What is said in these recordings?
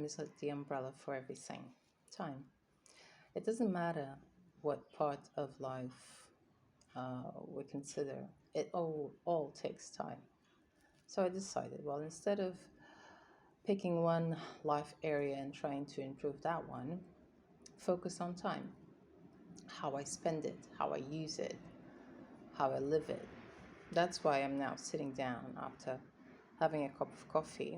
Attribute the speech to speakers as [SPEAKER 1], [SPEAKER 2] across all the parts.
[SPEAKER 1] is like the umbrella for everything. Time. It doesn't matter what part of life we consider, it all takes time. So I decided, well, instead of picking one life area and trying to improve that one, focus on time, how I spend it, how I use it, how I live it. That's why I'm now sitting down after having a cup of coffee,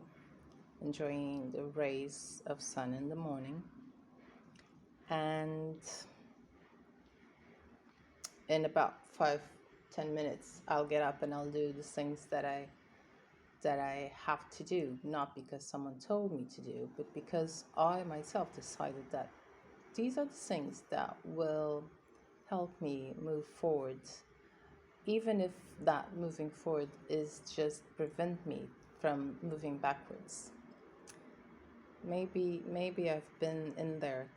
[SPEAKER 1] enjoying the rays of sun in the morning, and in about 5-10 minutes I'll get up and I'll do the things that I have to do, not because someone told me to do, but because I myself decided that these are the things that will help me move forward, even if that moving forward is just prevent me from moving backwards. Maybe I've been in there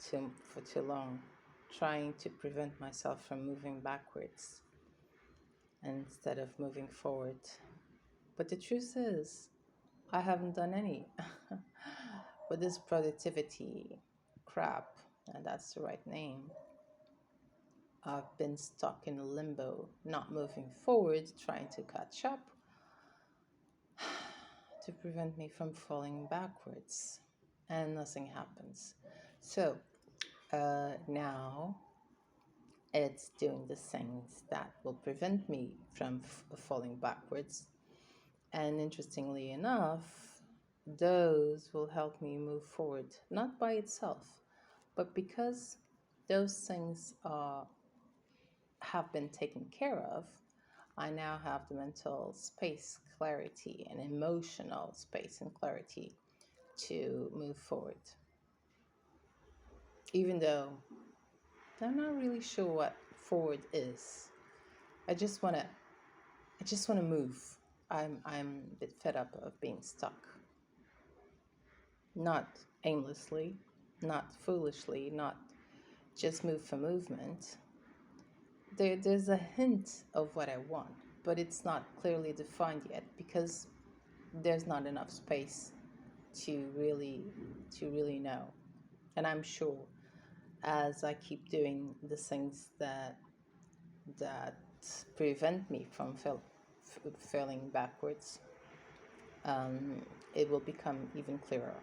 [SPEAKER 1] for too long, trying to prevent myself from moving backwards instead of moving forward. But the truth is, I haven't done any. With this productivity crap, and that's the right name, I've been stuck in a limbo, not moving forward, trying to catch up to prevent me from falling backwards, and nothing happens. So now it's doing the things that will prevent me from falling backwards. And interestingly enough, those will help me move forward, not by itself, but because those things have been taken care of. I now have the mental space, clarity, and emotional space and clarity to move forward. Even though I'm not really sure what forward is. I just wanna move. I'm a bit fed up of being stuck. Not aimlessly, not foolishly, not just move for movement. There's a hint of what I want, but it's not clearly defined yet because there's not enough space to really know. And I'm sure as I keep doing the things that prevent me from failing backwards, it will become even clearer.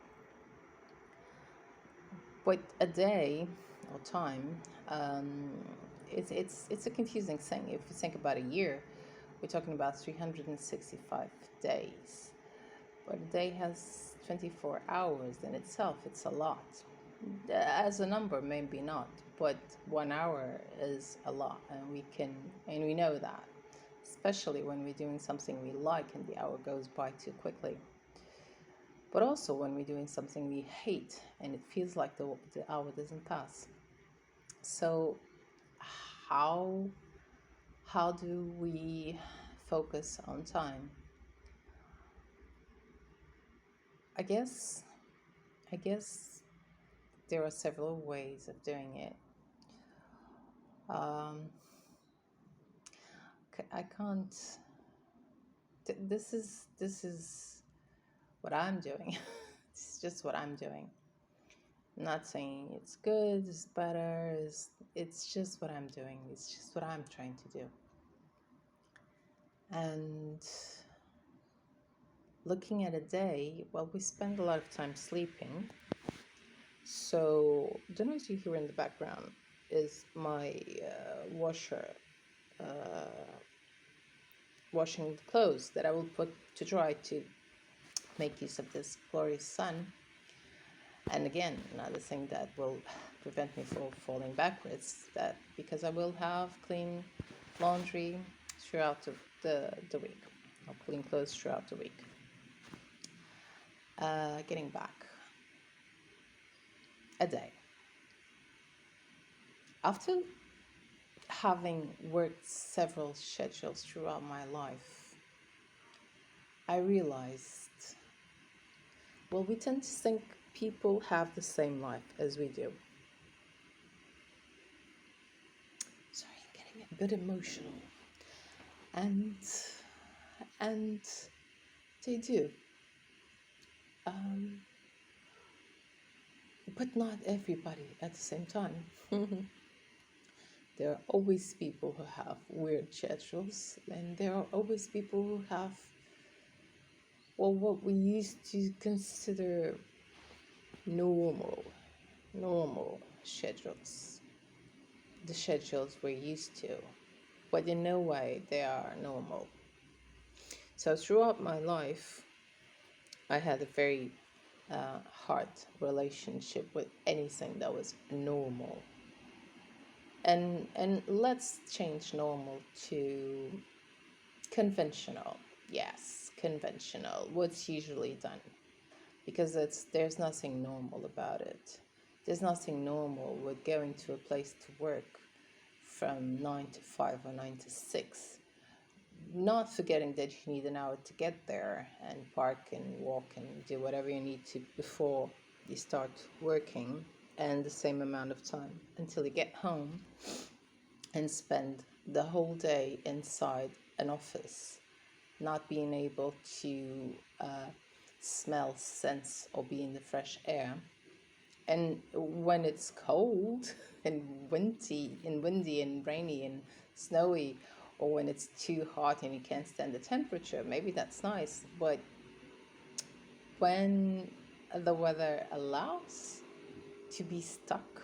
[SPEAKER 1] But a day or time, it's a confusing thing. If you think about a year, we're talking about 365 days. But a day has 24 hours in itself. It's a lot. As a number, maybe not, but 1 hour is a lot, and we know that, especially when we're doing something we like and the hour goes by too quickly. But also when we're doing something we hate and it feels like the hour doesn't pass. So how do we focus on time? I guess there are several ways of doing it. I can't. This is what I'm doing. It's just what I'm doing. I'm not saying it's good, it's better. It's just what I'm doing. It's just what I'm trying to do. And looking at a day, well, we spend a lot of time sleeping. So the noise you hear in the background is my washer washing the clothes that I will put to dry to make use of this glorious sun. And again, another thing that will prevent me from falling backwards, that because I will have clean laundry throughout the week, or clean clothes throughout the week. Getting back, a day. After having worked several schedules throughout my life, I realized, well, we tend to think people have the same life as we do. Sorry, I'm getting a bit emotional. And they do. but not everybody at the same time. There are always people who have weird schedules, and there are always people who have, well, what we used to consider normal, normal schedules, the schedules we're used to, but in no way they are normal. So throughout my life, I had a very hard relationship with anything that was normal. And let's change normal to conventional. Yes, conventional. What's usually done, because there's nothing normal about it. There's nothing normal with going to a place to work from 9 to 5 or 9 to 6. Not forgetting that you need an hour to get there and park and walk and do whatever you need to before you start working, and the same amount of time until you get home and spend the whole day inside an office, not being able to smell, sense, or be in the fresh air. And when it's cold and windy and rainy and snowy, or when it's too hot and you can't stand the temperature, maybe that's nice. But when the weather allows to be stuck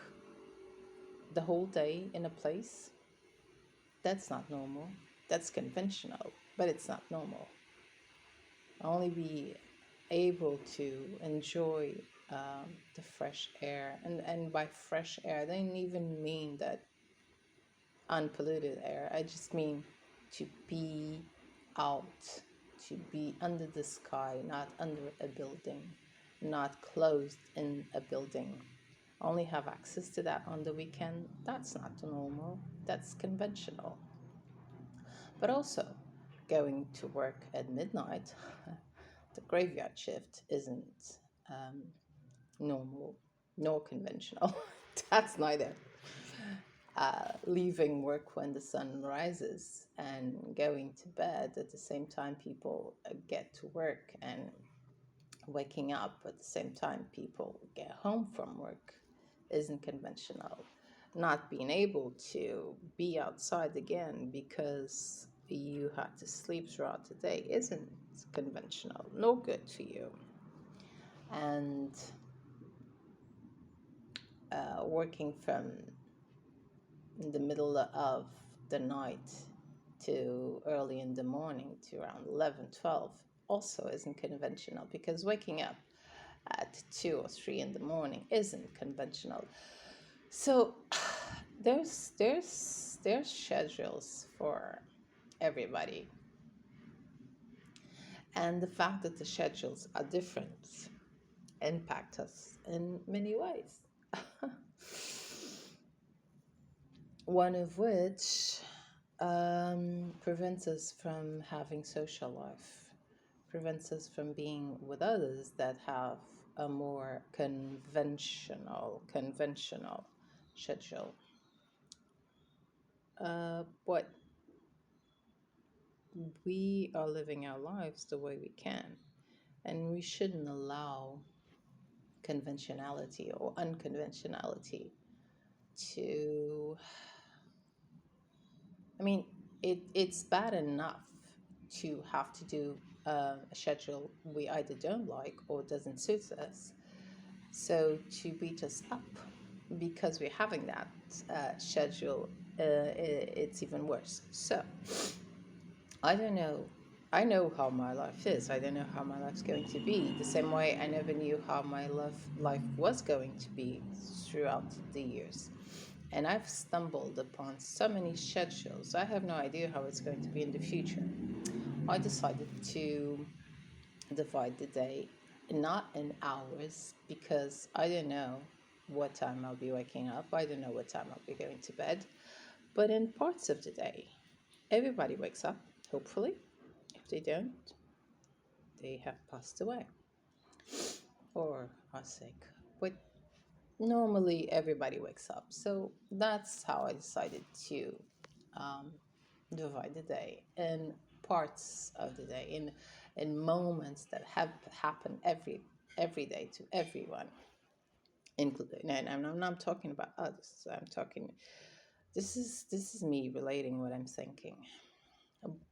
[SPEAKER 1] the whole day in a place, that's not normal. That's conventional, but it's not normal. Only be able to enjoy the fresh air. And by fresh air, I don't even mean that unpolluted air. I just mean to be out, to be under the sky, not under a building, not closed in a building. Only have access to that on the weekend. That's not normal. That's conventional. But also, going to work at midnight, the graveyard shift isn't normal nor conventional. That's neither. Leaving work when the sun rises and going to bed at the same time people get to work, and waking up at the same time people get home from work isn't conventional. Not being able to be outside again because you had to sleep throughout the day isn't conventional, no good to you. And working from the middle of the night to early in the morning to around 11, 12 also isn't conventional, because waking up at 2 or 3 in the morning isn't conventional. So there's schedules for everybody, and the fact that the schedules are different impact us in many ways. One of which prevents us from having social life, prevents us from being with others that have a more conventional schedule. But we are living our lives the way we can, and we shouldn't allow conventionality or unconventionality to, I mean, it's bad enough to have to do a schedule we either don't like or doesn't suit us. So to beat us up because we're having that schedule, it's even worse. So I don't know. I know how my life is. I don't know how my life's going to be. The same way I never knew how my life was going to be throughout the years. And I've stumbled upon so many schedules. I have no idea how it's going to be in the future. I decided to divide the day not in hours, because I don't know what time I'll be waking up. I don't know what time I'll be going to bed, but in parts of the day. Everybody wakes up, hopefully. If they don't, they have passed away or are sick. But normally everybody wakes up. So that's how I decided to um, divide the day in parts of the day, in moments that have happened every day to everyone. including, and I'm not talking about others. I'm talking. This is me relating what I'm thinking,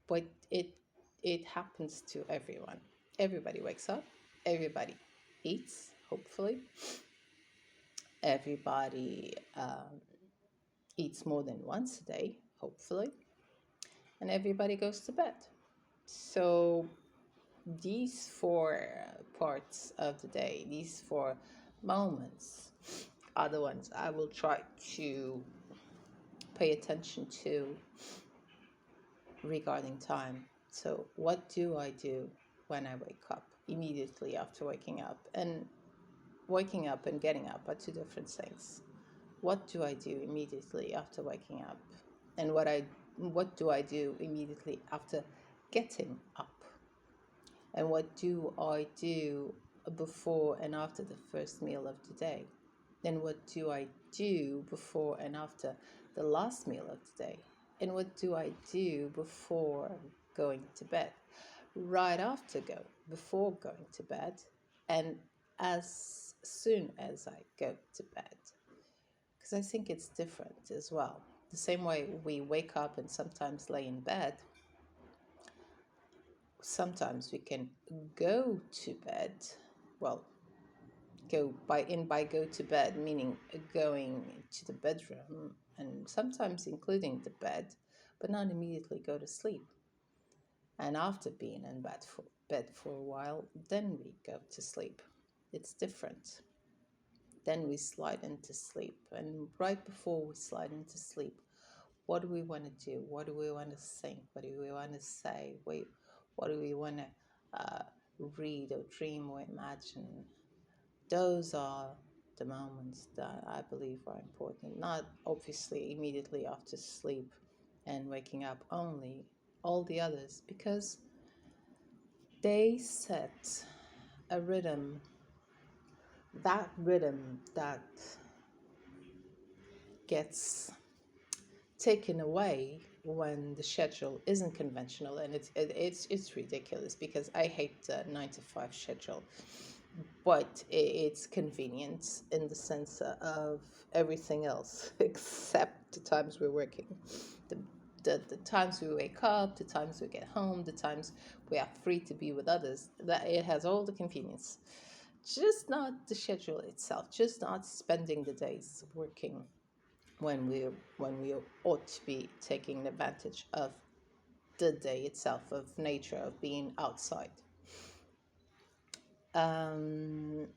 [SPEAKER 1] but it happens to everyone. Everybody wakes up. Everybody eats. Hopefully, everybody eats more than once a day. Hopefully, and everybody goes to bed. So these four parts of the day, these four moments, are the ones I will try to pay attention to regarding time. So, what do I do when I wake up? Immediately after waking up. And waking up and getting up are two different things. What do I do immediately after waking up? And what do I do immediately after getting up? And what do I do before and after the first meal of the day? Then what do I do before and after the last meal of the day? And what do I do before going to bed? Right after before going to bed, and as soon as I go to bed. Because I think it's different as well. The same way we wake up and sometimes lay in bed, sometimes we can go to bed. Well, by go to bed, meaning going to the bedroom and sometimes including the bed, but not immediately go to sleep. And after being in bed for a while, then we go to sleep. It's different. Then we slide into sleep, and right before we slide into sleep, what do we want to do? What do we want to think? What do we want to say? What do we want to uh, read or dream or imagine? Those are the moments that I believe are important. Not obviously immediately after sleep and waking up only, all the others, because they set a rhythm, that gets taken away when the schedule isn't conventional, and it's ridiculous because I hate the 9 to 5 schedule, but it's convenient in the sense of everything else except the times we're working, the, the times we wake up, the times we get home, the times we are free to be with others. That it has all the convenience, just not the schedule itself, just not spending the days working when we ought to be taking advantage of the day itself, of nature, of being outside. Um,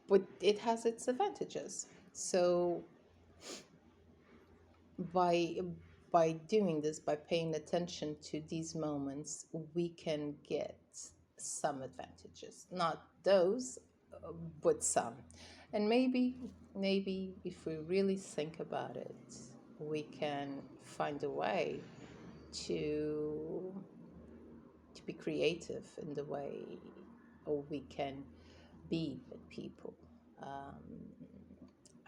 [SPEAKER 1] but it has its advantages. So by by doing this, by paying attention to these moments, we can get some advantages. Not those, but some. And maybe if we really think about it, we can find a way to to be creative in the way, or we can be with people. Um,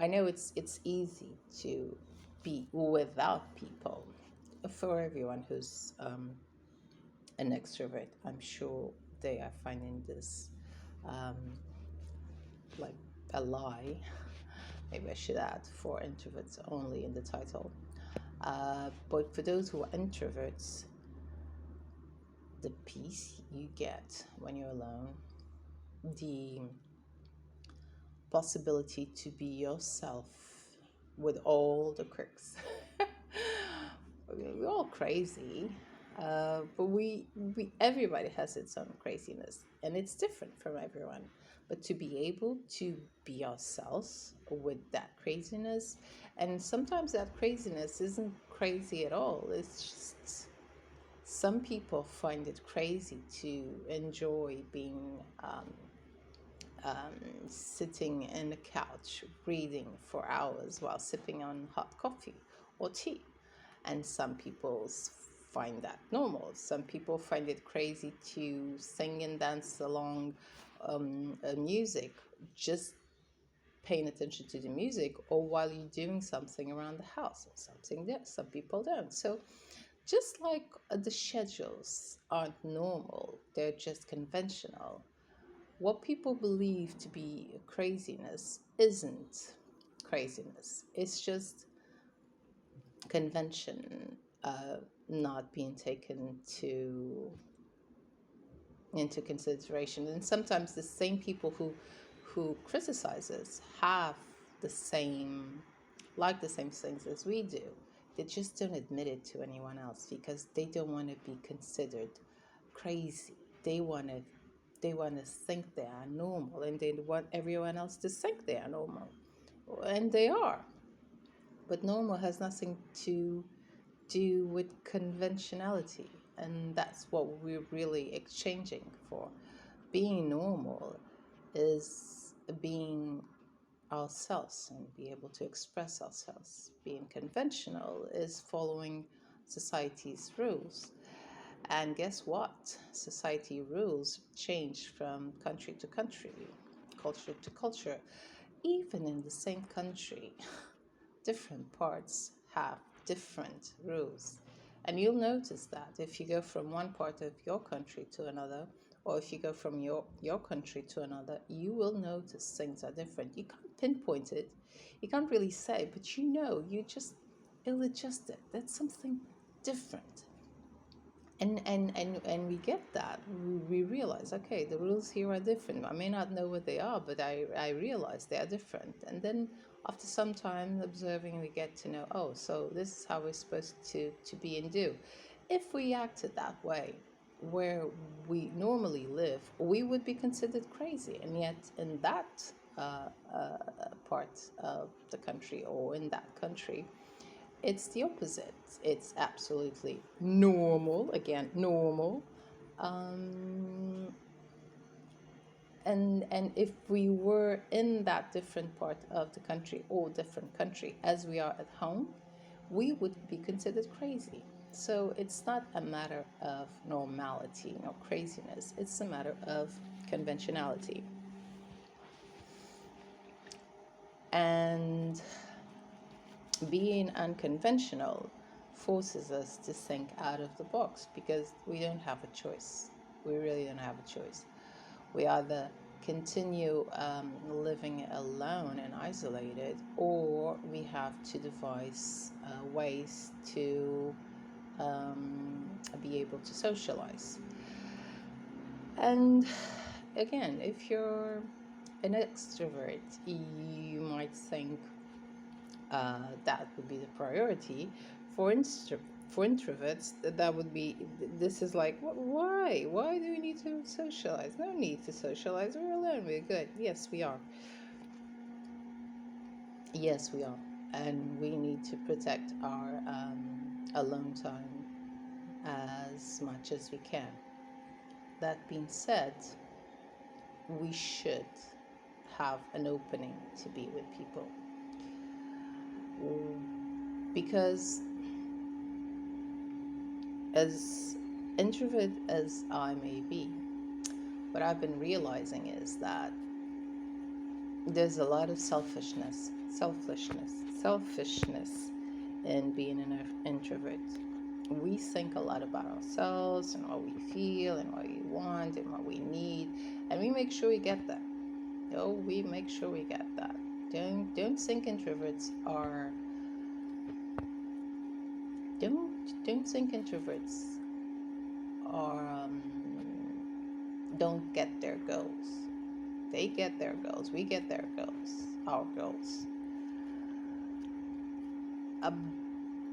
[SPEAKER 1] I know it's easy to be without people. For everyone who's an extrovert, I'm sure they are finding this um, like a lie. Maybe I should add for introverts only in the title. But for those who are introverts, the peace you get when you're alone, the possibility to be yourself with all the quirks. We're all crazy, but everybody has its own craziness, and it's different from everyone. But to be able to be ourselves with that craziness, and sometimes that craziness isn't crazy at all. It's just some people find it crazy to enjoy being sitting in a couch reading for hours while sipping on hot coffee or tea. And some people find that normal. Some people find it crazy to sing and dance along music, just paying attention to the music, or while you're doing something around the house, or something that some people don't. So just like the schedules aren't normal, they're just conventional. what people believe to be craziness isn't craziness. It's just convention not being taken into consideration. And sometimes the same people who criticize us have the same like the same things as we do. They just don't admit it to anyone else because they don't want to be considered crazy. They want to think they are normal, and they want everyone else to think they are normal, and they are. But normal has nothing to do with conventionality, and that's what we're really exchanging for. Being normal is being ourselves and be able to express ourselves. Being conventional is following society's rules. And guess what? Society rules change from country to country, culture to culture. Even in the same country, different parts have different rules. And you'll notice that if you go from one part of your country to another, or if you go from your country to another, you will notice things are different. You can't pinpoint it, you can't really say, but you just ill adjusted. That's something different. And we get that. We realize, okay, the rules here are different. I may not know what they are, but I realize they are different. And then after some time observing, we get to know, oh, so this is how we're supposed to be and do. If we acted that way where we normally live, we would be considered crazy. And yet in that part of the country, or in that country, it's the opposite. It's absolutely normal. Again, normal. Um, and if we were in that different part of the country, or different country as we are at home, we would be considered crazy. So it's not a matter of normality nor craziness. It's a matter of conventionality. And being unconventional forces us to think out of the box because we don't have a choice. We really don't have a choice. We either continue living alone and isolated, or we have to devise ways to be able to socialize. And again, if you're an extrovert, you might think that would be the priority. For introverts, that would be, this is like, why do we need to socialize? No need to socialize. We're alone, we're good. Yes, we are. Yes, we are. And we need to protect our alone time as much as we can. That being said, we should have an opening to be with people, because as introvert as I may be, what I've been realizing is that there's a lot of selfishness in being an introvert. We think a lot about ourselves and what we feel and what we want and what we need, and we make sure we get that. We make sure we get that. Don't think introverts are. Don't think introverts are don't get their goals. They get their goals. We get their goals. Our goals.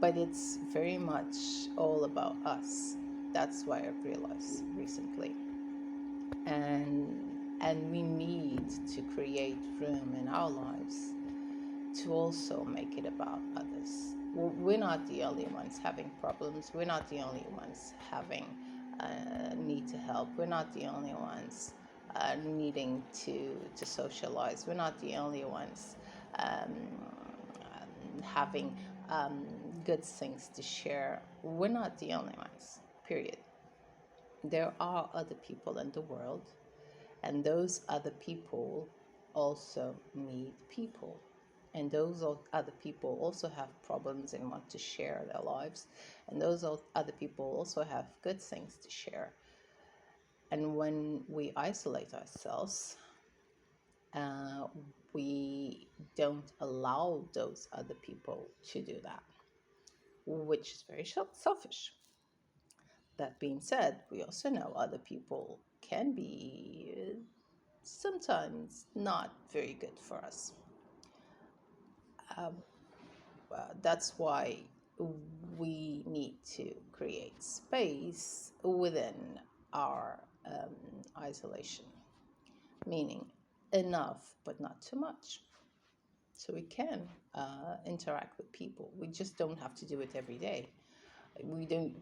[SPEAKER 1] But it's very much all about us. That's why I've realized recently. And we need to create room in our lives to also make it about others. We're not the only ones having problems. We're not the only ones having need to help. We're not the only ones needing to socialize. We're not the only ones having good things to share. We're not the only ones, period. There are other people in the world, and those other people also need people. And those other people also have problems and want to share their lives. And those other people also have good things to share. And when we isolate ourselves, uh, we don't allow those other people to do that, which is very selfish. That being said, we also know other people can be sometimes not very good for us. Um, that's why we need to create space within our isolation, meaning enough but not too much. So we can interact with people. We just don't have to do it every day. We don't.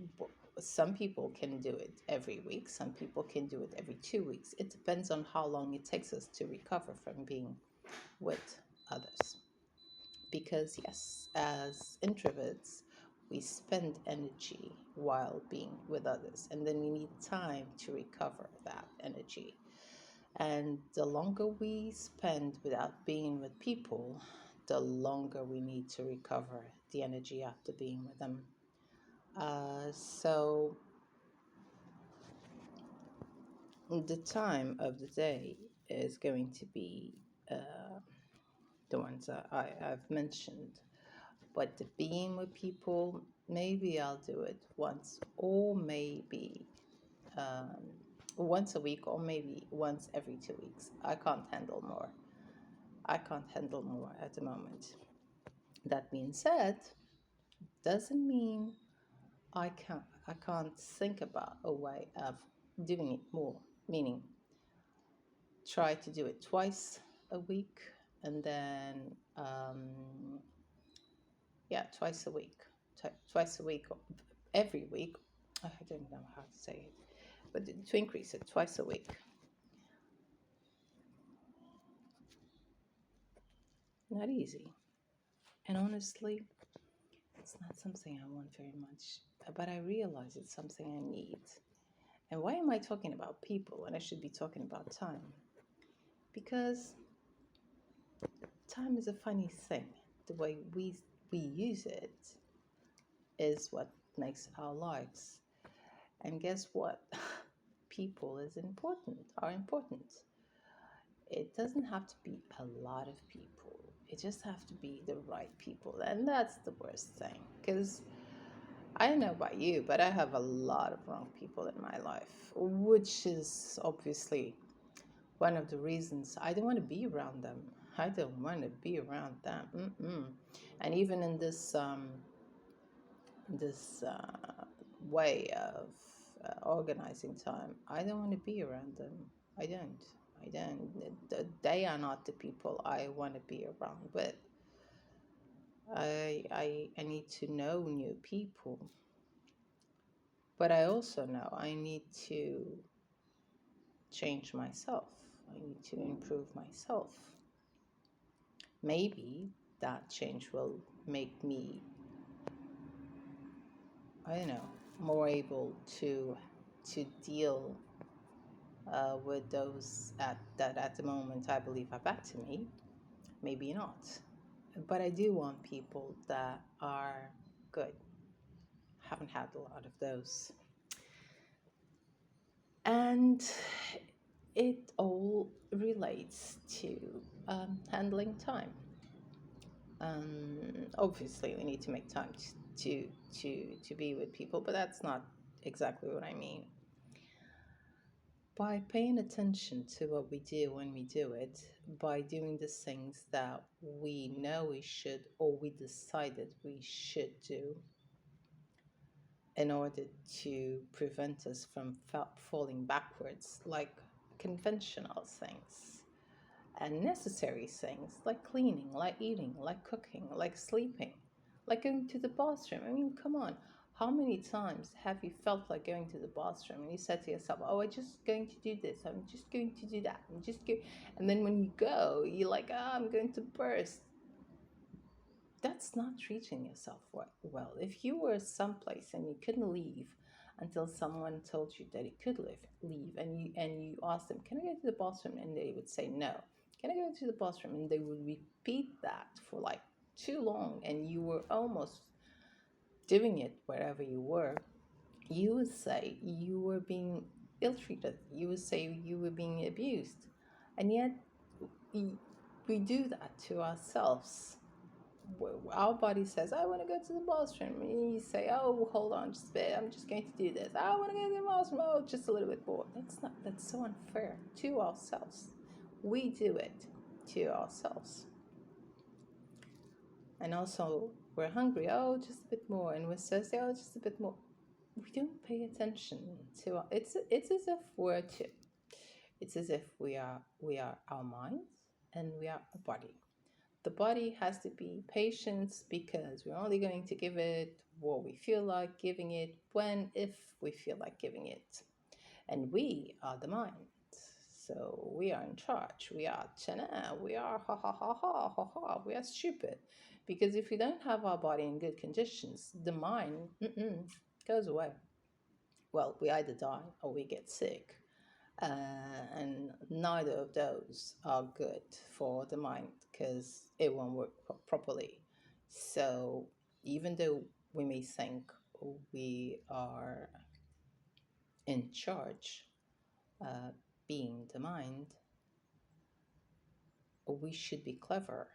[SPEAKER 1] Some people can do it every week. Some people can do it every 2 weeks. It depends on how long it takes us to recover from being with others. Because, yes, as introverts, we spend energy while being with others, and then we need time to recover that energy. And the longer we spend without being with people, the longer we need to recover the energy after being with them. So, the time of the day is going to be uh, the ones that I've mentioned. But the being with people, maybe I'll do it once, or maybe um, once a week, or maybe once every 2 weeks. I can't handle more. I can't handle more at the moment. That being said, doesn't mean I can't think about a way of doing it more. Meaning, try to do it twice a week, and then yeah, twice a week, twice a week, every week. I don't know how to say it, but to increase it twice a week. Not easy, and honestly, it's not something I want very much. But I realize it's something I need. And why am I talking about people when I should be talking about time? Because time is a funny thing. The way we use it is what makes our lives. And guess what? People is important, are important. It doesn't have to be a lot of people. It just have to be the right people. And that's the worst thing. Because I don't know about you, but I have a lot of wrong people in my life, which is obviously one of the reasons I don't want to be around them. I don't want to be around them. Mm-mm. And even in this way of organizing time, I don't want to be around them. I don't. I don't. They are not the people I want to be around with. I need to know new people, but I also know I need to change myself. I need to improve myself. Maybe that change will make me, I don't know, more able to deal with those that at the moment I believe are back to me. Maybe not, but I do want people that are good. Haven't had a lot of those, and it all relates to handling time. Obviously, we need to make time to be with people, but that's not exactly what I mean. By paying attention to what we do when we do it, by doing the things that we know we should or we decided we should do in order to prevent us from falling backwards, like conventional things and necessary things like cleaning, like eating, like cooking, like sleeping, like going to the bathroom. I mean, come on. How many times have you felt like going to the bathroom and you said to yourself, "Oh, I'm just going to do this. I'm just going to do that. I'm just going," and then when you go, you're like, "Oh, I'm going to burst." That's not treating yourself well. If you were someplace and you couldn't leave until someone told you that you could leave, and you asked them, "Can I go to the bathroom?" and they would say no. "Can I go to the bathroom?" and they would repeat that for like too long, and you were almost doing it wherever you were, you would say you were being ill-treated. You would say you were being abused. And yet we we do that to ourselves. Our body says, I want to go to the bathroom. And you say, oh, hold on just a bit. I'm just going to do this. I want to go to the bathroom. Oh, just a little bit more. That's so unfair to ourselves. We do it to ourselves. And also, we're hungry. Oh, just a bit more. And we're thirsty. Oh, just a bit more. We don't pay attention to it's as if we're to it's as if we are our minds and we are a body. The body has to be patient because we're only going to give it what we feel like giving it when if we feel like giving it. And we are the mind. So we are in charge. We are chana. We are ha ha ha ha ha ha. We are stupid. Because if we don't have our body in good conditions, the mind goes away. Well, we either die or we get sick. And neither of those are good for the mind because it won't work properly. So even though we may think we are in charge, uh, being the mind, we should be clever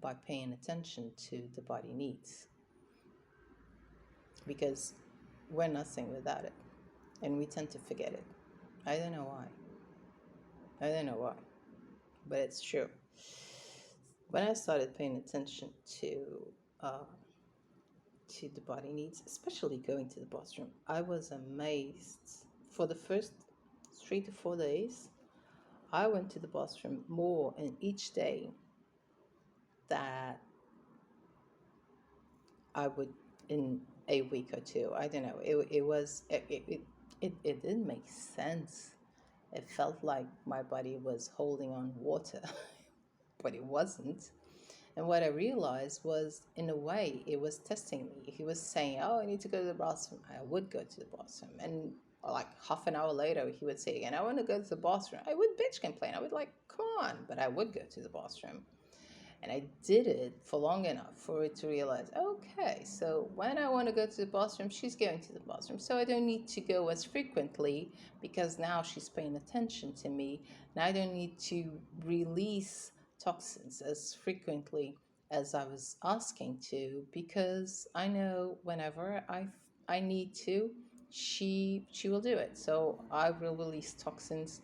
[SPEAKER 1] by paying attention to the body needs because we're nothing without it and we tend to forget it. I don't know why. I don't know why, but it's true. When I started paying attention uh, to the body needs, especially going to the bathroom, I was amazed. For the first 3 to 4 days, I went to the bathroom more in each day that I would in a week or two. I don't know. It didn't make sense. It felt like my body was holding on water, but it wasn't. And what I realized was, in a way, it was testing me. He was saying, oh, I need to go to the bathroom. I would go to the bathroom. And like half an hour later, he would say again, I want to go to the bathroom. I would bitch complain. I would like, come on. But I would go to the bathroom. And I did it for long enough for it to realize, okay, so when I want to go to the bathroom, she's going to the bathroom. So I don't need to go as frequently because now she's paying attention to me. And I don't need to release toxins as frequently as I was asking to because I know whenever I need to, she will do it. So I will release toxins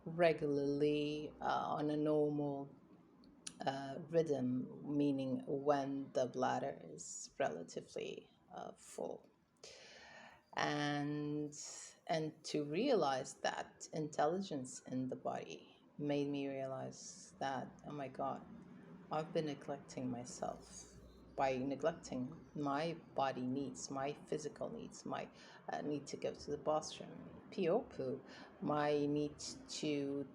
[SPEAKER 1] regularly on a normal rhythm, meaning when the bladder is relatively full. And and to realize that intelligence in the body made me realize that, oh my God, I've been neglecting myself by neglecting my body needs, my physical needs, my need to go to the bathroom, pee or poo, my need to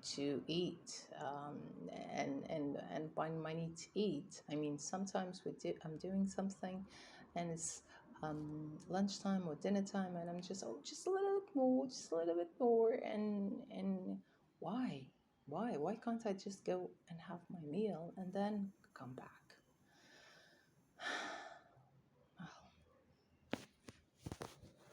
[SPEAKER 1] eat, and by my need to eat, I mean sometimes I'm doing something, and it's lunchtime or dinner time, and I'm just just a little bit more, just a little bit more, and why? Why can't I just go and have my meal and then come back?